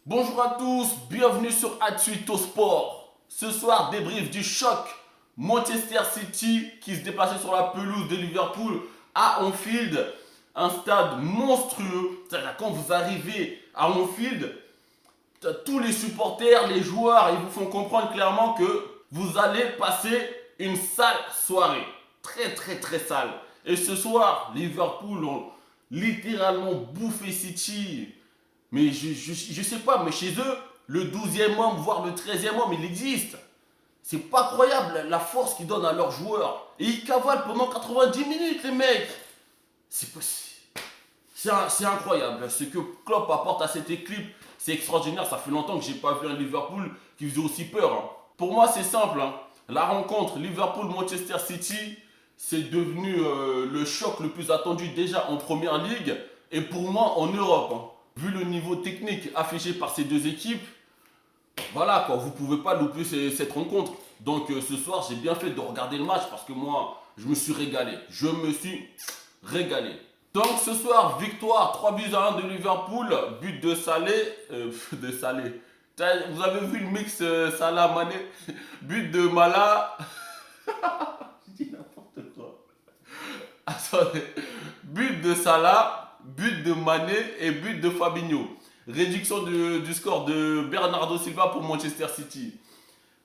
Bonjour à tous, bienvenue sur Atuito Sport. Ce soir, débrief du choc Manchester City qui se déplaçait sur la pelouse de Liverpool à Anfield. Un stade monstrueux. C'est-à-dire, quand vous arrivez à Anfield, tous les supporters, les joueurs, ils vous font comprendre clairement que vous allez passer une sale soirée. Très très très sale. Et ce soir, Liverpool ont littéralement bouffé City. Mais je sais pas, mais chez eux, le 12e homme, voire le 13e homme, il existe. C'est pas croyable la force qu'ils donnent à leurs joueurs. Et ils cavalent pendant 90 minutes, les mecs. C'est c'est incroyable. Ce que Klopp apporte à cette équipe, c'est extraordinaire. Ça fait longtemps que j'ai pas vu un Liverpool qui faisait aussi peur, hein. Pour moi, c'est simple, hein. La rencontre Liverpool-Manchester City, c'est devenu le choc le plus attendu déjà en première ligue et pour moi en Europe, hein. Vu le niveau technique affiché par ces deux équipes, voilà quoi, vous pouvez pas louper cette rencontre. Donc ce soir, j'ai bien fait de regarder le match parce que moi, je me suis régalé. Je me suis régalé. Donc ce soir, victoire 3-1 de Liverpool, but de Salé, de Salé. Vous avez vu le mix Salah-Mané, but de Mala. Je dis n'importe quoi. Attendez. But de Salah, but de Mané et but de Fabinho. Réduction du score de Bernardo Silva pour Manchester City.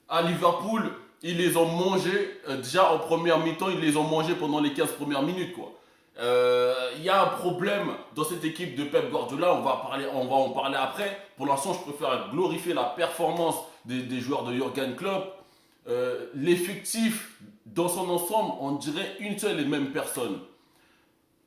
À Liverpool, ils les ont mangés. Déjà en première mi-temps, ils les ont mangés pendant les 15 premières minutes, quoi. Il y a un problème dans cette équipe de Pep Guardiola, on va en parler après. Pour l'instant, je préfère glorifier la performance des joueurs de Jürgen Klopp. L'effectif, dans son ensemble, on dirait une seule et même personne.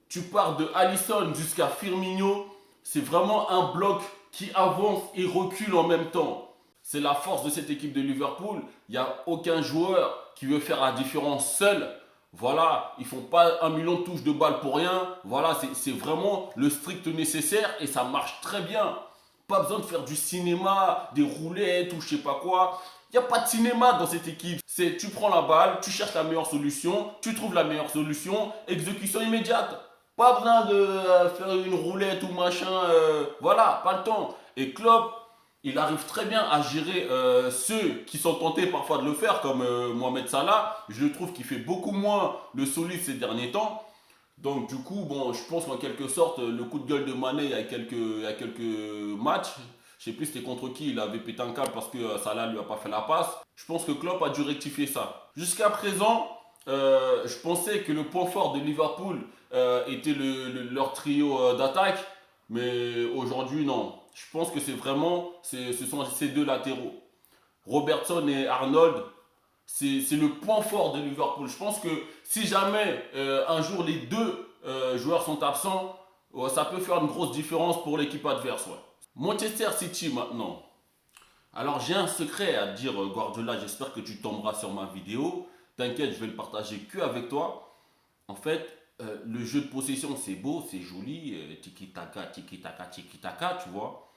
Tu pars de Alisson jusqu'à Firmino, c'est vraiment un bloc qui avance et recule en même temps. C'est la force de cette équipe de Liverpool. Il n'y a aucun joueur qui veut faire la différence seul. Voilà, ils font pas 1 million de touches de balle pour rien. Voilà, c'est vraiment le strict nécessaire et ça marche très bien. Pas besoin de faire du cinéma, des roulettes ou je sais pas quoi. Il n'y a pas de cinéma dans cette équipe. C'est tu prends la balle, tu cherches la meilleure solution, tu trouves la meilleure solution, exécution immédiate. Pas besoin de faire une roulette ou machin. Voilà, pas le temps. Et Klopp, il arrive très bien à gérer ceux qui sont tentés parfois de le faire, comme Mohamed Salah. Je le trouve qu'il fait beaucoup moins le solide ces derniers temps. Donc du coup, bon, je pense qu'en quelque sorte, le coup de gueule de Mané il y a quelques matchs, je sais plus c'était contre qui, il avait pété un câble parce que Salah lui a pas fait la passe. Je pense que Klopp a dû rectifier ça. Jusqu'à présent, je pensais que le point fort de Liverpool était leur trio d'attaque, mais aujourd'hui non. Je pense que ce sont ces deux latéraux, Robertson et Arnold. C'est le point fort de Liverpool. Je pense que si jamais un jour les deux joueurs sont absents, ça peut faire une grosse différence pour l'équipe adverse. Ouais. Manchester City maintenant. Alors j'ai un secret à te dire, Guardiola, j'espère que tu tomberas sur ma vidéo. T'inquiète, je vais le partager que avec toi. En fait, le jeu de possession, c'est beau, c'est joli, tiki-taka, tiki-taka, tiki-taka, tu vois.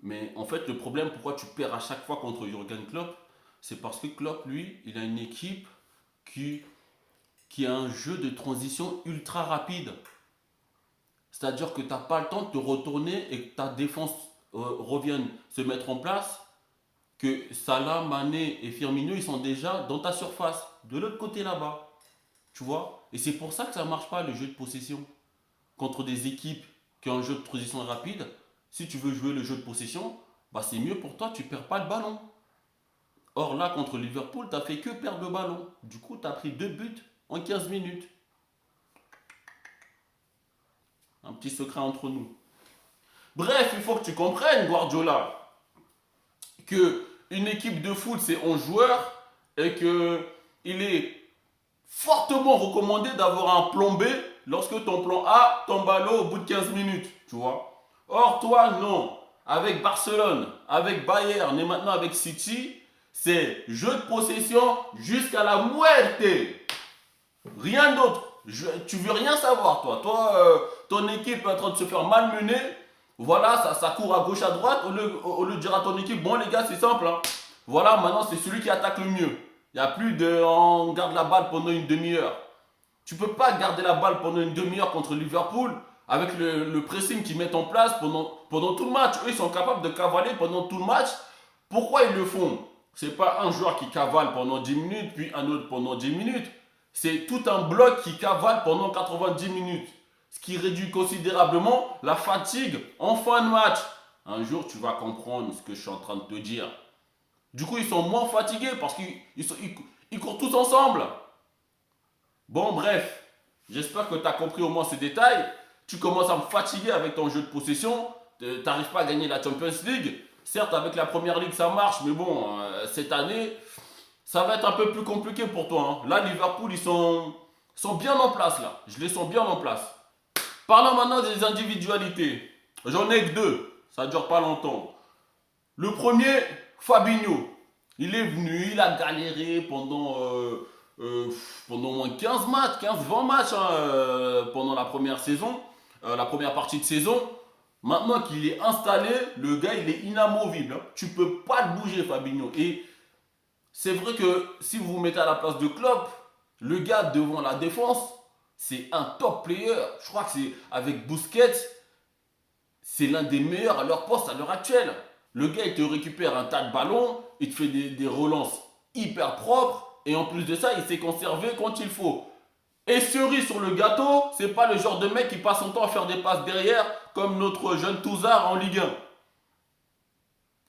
Mais en fait, le problème, pourquoi tu perds à chaque fois contre Jurgen Klopp, c'est parce que Klopp, lui, il a une équipe qui, qui a un jeu de transition ultra rapide. C'est-à-dire que tu n'as pas le temps de te retourner et que ta défense revienne se mettre en place, que Salah, Mané et Firmino, ils sont déjà dans ta surface, de l'autre côté là-bas. Tu vois. Et c'est pour ça que ça ne marche pas le jeu de possession. Contre des équipes qui ont un jeu de transition rapide, si tu veux jouer le jeu de possession, bah c'est mieux pour toi, tu ne perds pas le ballon. Or là, contre Liverpool, tu n'as fait que perdre le ballon. Du coup, tu as pris 2 buts en 15 minutes. Un petit secret entre nous. Bref, il faut que tu comprennes, Guardiola, que une équipe de foot, c'est 11 joueurs et que il est fortement recommandé d'avoir un plan B lorsque ton plan A tombe à l'eau au bout de 15 minutes, tu vois. Or, toi, non. Avec Barcelone, avec Bayern et maintenant avec City, c'est jeu de possession jusqu'à la muerte. Rien d'autre. Tu veux rien savoir, toi. Ton équipe est en train de se faire malmener. Voilà, ça court à gauche, à droite. Au lieu de dire à ton équipe, bon les gars, c'est simple, hein. Voilà, maintenant c'est celui qui attaque le mieux. Il n'y a plus de on garde la balle pendant une demi-heure. Tu peux pas garder la balle pendant une demi-heure contre Liverpool avec le pressing qu'ils mettent en place pendant tout le match. Eux, ils sont capables de cavaler pendant tout le match. Pourquoi ils le font? C'est pas un joueur qui cavale pendant 10 minutes, puis un autre pendant 10 minutes. C'est tout un bloc qui cavale pendant 90 minutes. Ce qui réduit considérablement la fatigue en fin de match. Un jour, tu vas comprendre ce que je suis en train de te dire. Du coup, ils sont moins fatigués parce qu'ils courent tous ensemble. Bon, bref. J'espère que tu as compris au moins ces détails. Tu commences à me fatiguer avec ton jeu de possession. Tu n'arrives pas à gagner la Champions League. Certes, avec la Première Ligue, ça marche. Mais bon, cette année, ça va être un peu plus compliqué pour toi. Hein. Là, Liverpool, ils sont bien en place. Là. Je les sens bien en place. Parlons maintenant des individualités. J'en ai que deux. Ça ne dure pas longtemps. Le premier, Fabinho. Il est venu, il a galéré pendant au moins 15 matchs, 15-20 matchs hein, pendant la première saison, la première partie de saison. Maintenant qu'il est installé, le gars il est inamovible. Hein. Tu ne peux pas le bouger, Fabinho. Et c'est vrai que si vous vous mettez à la place de Klopp, le gars devant la défense, c'est un top player. Je crois que c'est avec Busquets, c'est l'un des meilleurs à leur poste à l'heure actuelle. Le gars, il te récupère un tas de ballons, il te fait des relances hyper propres, et en plus de ça, il sait conserver quand il faut. Et cerise sur le gâteau, c'est pas le genre de mec qui passe son temps à faire des passes derrière, comme notre jeune Touzard en Ligue 1.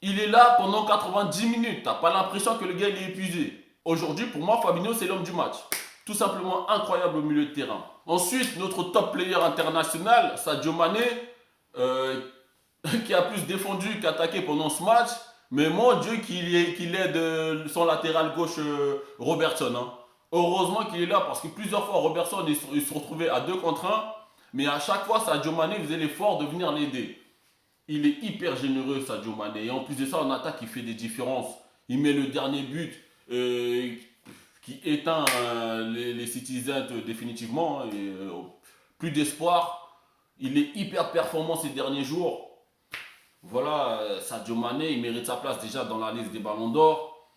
Il est là pendant 90 minutes, t'as pas l'impression que le gars il est épuisé. Aujourd'hui, pour moi, Fabinho, c'est l'homme du match. Tout simplement incroyable au milieu de terrain. Ensuite, notre top player international, Sadio Mané, qui a plus défendu qu'attaqué pendant ce match. Mais mon Dieu qu'il aide son latéral gauche Robertson. Hein. Heureusement qu'il est là parce que plusieurs fois Robertson ils se retrouvaient à 2 contre 1. Mais à chaque fois Sadio Mané faisait l'effort de venir l'aider. Il est hyper généreux Sadio Mané. Et en plus de ça en attaque il fait des différences. Il met le dernier but qui éteint les Citizens définitivement. Hein, et, plus d'espoir. Il est hyper performant ces derniers jours. Voilà, Sadio Mané, il mérite sa place déjà dans la liste des ballons d'or.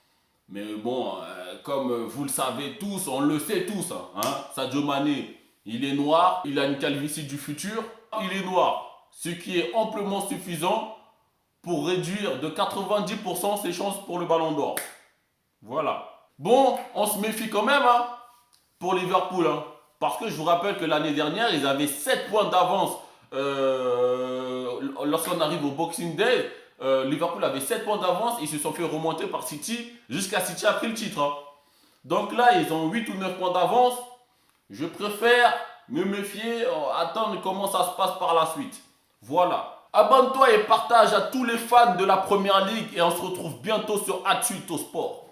Mais bon, comme vous le savez tous, on le sait tous, hein, Sadio Mané, il est noir, il a une calvitie du futur, il est noir. Ce qui est amplement suffisant pour réduire de 90% ses chances pour le ballon d'or. Voilà. Bon, on se méfie quand même hein, pour Liverpool. Hein, parce que je vous rappelle que l'année dernière, ils avaient 7 points d'avance. Lorsqu'on arrive au Boxing Day, Liverpool avait 7 points d'avance. Ils se sont fait remonter par City jusqu'à City a pris le titre. Hein. Donc là, ils ont 8 ou 9 points d'avance. Je préfère me méfier, attendre comment ça se passe par la suite. Voilà. Abonne-toi et partage à tous les fans de la Première Ligue et on se retrouve bientôt sur Atsuito Sport.